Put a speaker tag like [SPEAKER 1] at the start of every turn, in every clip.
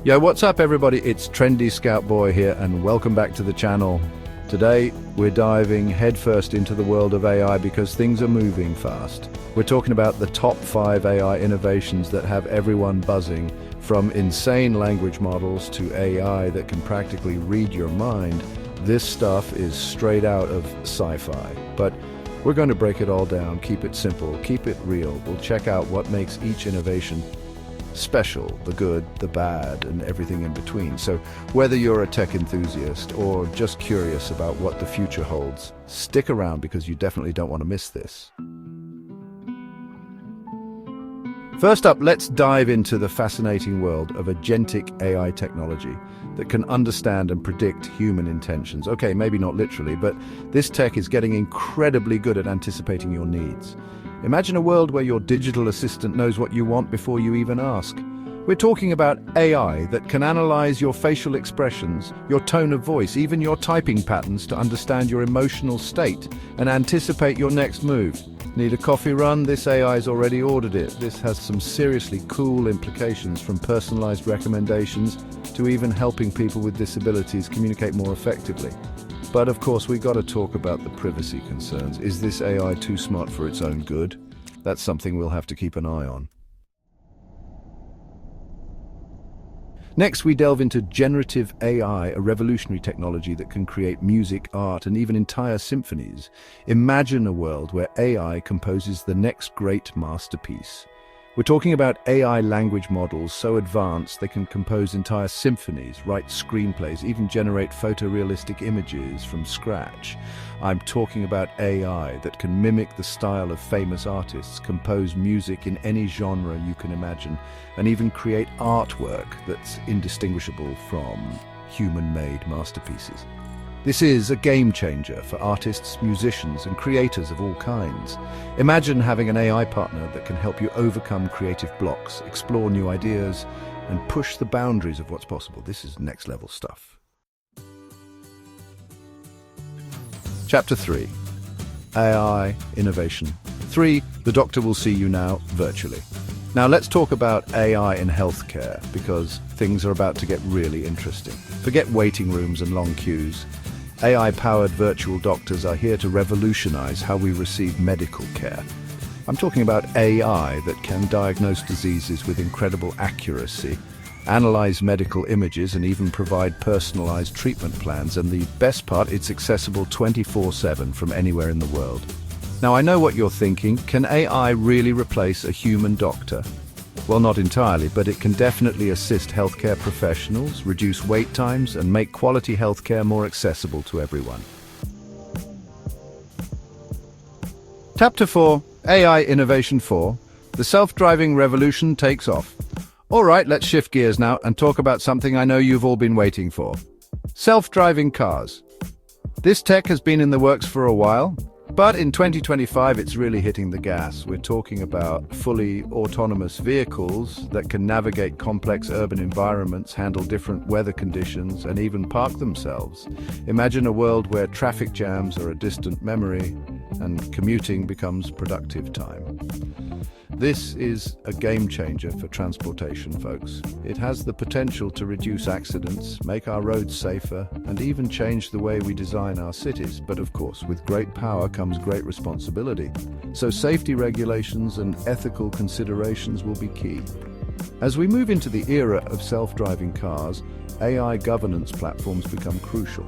[SPEAKER 1] Yo, what's up everybody? It's Trendy Scout Boy here and welcome back to the channel. Today, we're diving headfirst into the world of AI because things are moving fast. We're talking about the top 5 AI innovations that have everyone buzzing, from insane language models to AI that can practically read your mind. This stuff is straight out of sci-fi, but we're going to break it all down, keep it simple, keep it real. We'll check out what makes each innovation special, the good, the bad, and everything in between. So whether you're a tech enthusiast or just curious about what the future holds, stick around because you definitely don't want to miss this. First up, let's dive into the fascinating world of agentic AI technology that can understand and predict human intentions. Okay, maybe not literally, but this tech is getting incredibly good at anticipating your needs. Imagine a world where your digital assistant knows what you want before you even ask. We're talking about AI that can analyze your facial expressions, your tone of voice, even your typing patterns to understand your emotional state and anticipate your next move. Need a coffee run? This AI's already ordered it. This has some seriously cool implications, from personalized recommendations to even helping people with disabilities communicate more effectively. But of course, we got to talk about the privacy concerns. Is this AI too smart for its own good? That's something we'll have to keep an eye on. Next, we delve into generative AI, a revolutionary technology that can create music, art, and even entire symphonies. Imagine a world where AI composes the next great masterpiece. We're talking about AI language models so advanced they can compose entire symphonies, write screenplays, even generate photorealistic images from scratch. I'm talking about AI that can mimic the style of famous artists, compose music in any genre you can imagine, and even create artwork that's indistinguishable from human-made masterpieces. This is a game changer for artists, musicians, and creators of all kinds. Imagine having an AI partner that can help you overcome creative blocks, explore new ideas, and push the boundaries of what's possible. This is next-level stuff. Chapter 3. AI Innovation. 3. The doctor will see you now virtually. Now let's talk about AI in healthcare, because things are about to get really interesting. Forget waiting rooms and long queues. AI-powered virtual doctors are here to revolutionize how we receive medical care. I'm talking about AI that can diagnose diseases with incredible accuracy, analyze medical images, and even provide personalized treatment plans. And the best part, it's accessible 24/7 from anywhere in the world. Now, I know what you're thinking. Can AI really replace a human doctor? Well, not entirely, but it can definitely assist healthcare professionals, reduce wait times, and make quality healthcare more accessible to everyone. Chapter 4, AI Innovation 4. The self-driving revolution takes off. All right, let's shift gears now and talk about something I know you've all been waiting for. Self-driving cars. This tech has been in the works for a while, but in 2025, it's really hitting the gas. We're talking about fully autonomous vehicles that can navigate complex urban environments, handle different weather conditions, and even park themselves. Imagine a world where traffic jams are a distant memory and commuting becomes productive time. This is a game changer for transportation, folks. It has the potential to reduce accidents, make our roads safer, and even change the way we design our cities. But of course, with great power comes great responsibility. So safety regulations and ethical considerations will be key. As we move into the era of self-driving cars, AI governance platforms become crucial.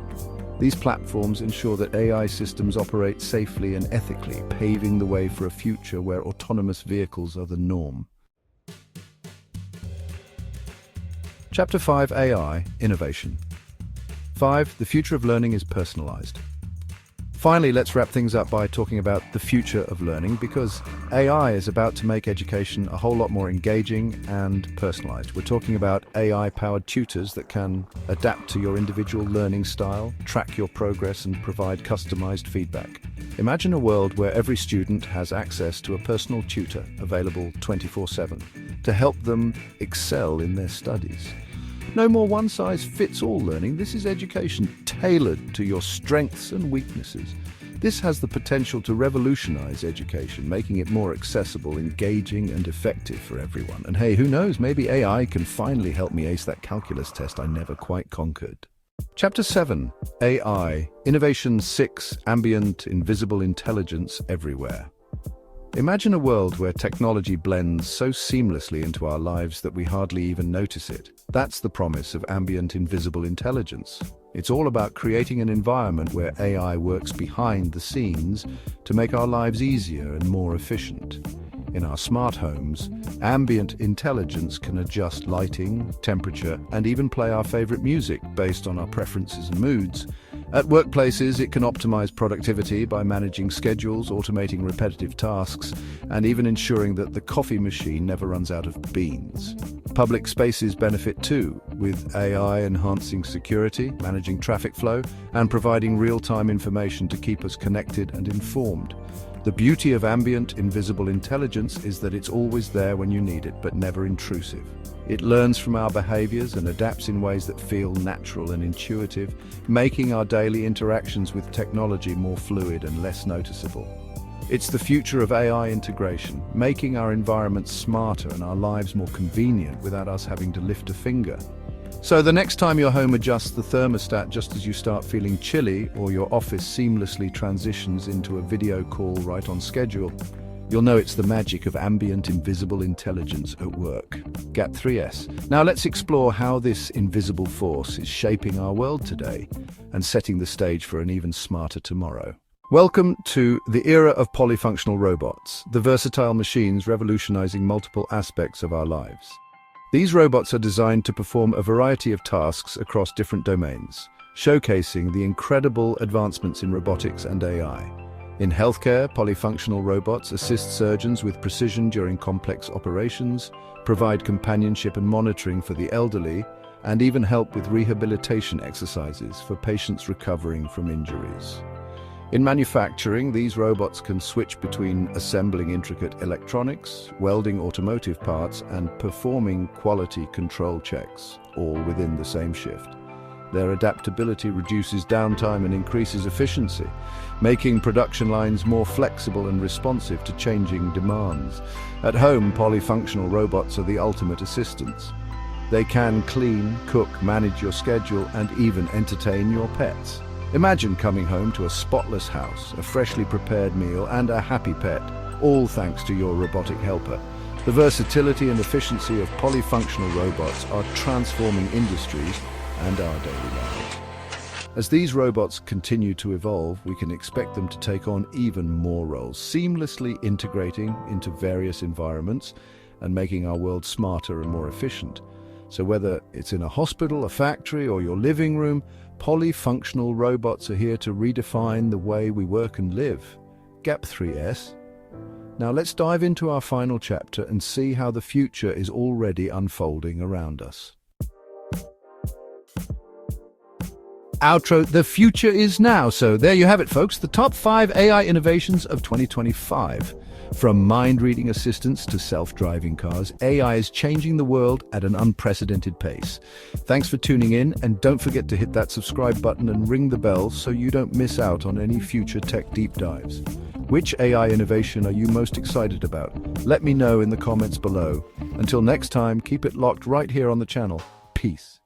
[SPEAKER 1] These platforms ensure that AI systems operate safely and ethically, paving the way for a future where autonomous vehicles are the norm. Chapter 5, AI Innovation. 5. The future of learning is personalized. Finally, let's wrap things up by talking about the future of learning, because AI is about to make education a whole lot more engaging and personalized. We're talking about AI-powered tutors that can adapt to your individual learning style, track your progress, and provide customized feedback. Imagine a world where every student has access to a personal tutor available 24/7 to help them excel in their studies. No more one-size-fits-all learning. This is education tailored to your strengths and weaknesses. This has the potential to revolutionize education, making it more accessible, engaging, and effective for everyone. And hey, who knows, maybe AI can finally help me ace that calculus test I never quite conquered. Chapter 7. AI. Innovation 6. Ambient, invisible intelligence everywhere. Imagine a world where technology blends so seamlessly into our lives that we hardly even notice it. That's the promise of ambient invisible intelligence. It's all about creating an environment where AI works behind the scenes to make our lives easier and more efficient. In our smart homes, ambient intelligence can adjust lighting, temperature, and even play our favorite music based on our preferences and moods. At workplaces, it can optimize productivity by managing schedules, automating repetitive tasks, and even ensuring that the coffee machine never runs out of beans. Public spaces benefit too, with AI enhancing security, managing traffic flow, and providing real-time information to keep us connected and informed. The beauty of ambient invisible intelligence is that it's always there when you need it, but never intrusive. It learns from our behaviors and adapts in ways that feel natural and intuitive, making our daily interactions with technology more fluid and less noticeable. It's the future of AI integration, making our environments smarter and our lives more convenient without us having to lift a finger. So the next time your home adjusts the thermostat just as you start feeling chilly, or your office seamlessly transitions into a video call right on schedule, you'll know it's the magic of ambient invisible intelligence at work. Gap 3S. Now let's explore how this invisible force is shaping our world today and setting the stage for an even smarter tomorrow. Welcome to the era of polyfunctional robots, the versatile machines revolutionizing multiple aspects of our lives. These robots are designed to perform a variety of tasks across different domains, showcasing the incredible advancements in robotics and AI. In healthcare, polyfunctional robots assist surgeons with precision during complex operations, provide companionship and monitoring for the elderly, and even help with rehabilitation exercises for patients recovering from injuries. In manufacturing, these robots can switch between assembling intricate electronics, welding automotive parts, and performing quality control checks, all within the same shift. Their adaptability reduces downtime and increases efficiency, making production lines more flexible and responsive to changing demands. At home, polyfunctional robots are the ultimate assistants. They can clean, cook, manage your schedule, and even entertain your pets. Imagine coming home to a spotless house, a freshly prepared meal, and a happy pet, all thanks to your robotic helper. The versatility and efficiency of polyfunctional robots are transforming industries and our daily lives. As these robots continue to evolve, we can expect them to take on even more roles, seamlessly integrating into various environments and making our world smarter and more efficient. So whether it's in a hospital, a factory, or your living room, polyfunctional robots are here to redefine the way we work and live. Gap 3S. Now let's dive into our final chapter and see how the future is already unfolding around us. Outro, the future is now. So there you have it, folks, the top 5 AI innovations of 2025. From mind-reading assistants to self-driving cars, AI is changing the world at an unprecedented pace. Thanks for tuning in, and don't forget to hit that subscribe button and ring the bell so you don't miss out on any future tech deep dives. Which AI innovation are you most excited about? Let me know in the comments below. Until next time, keep it locked right here on the channel. Peace.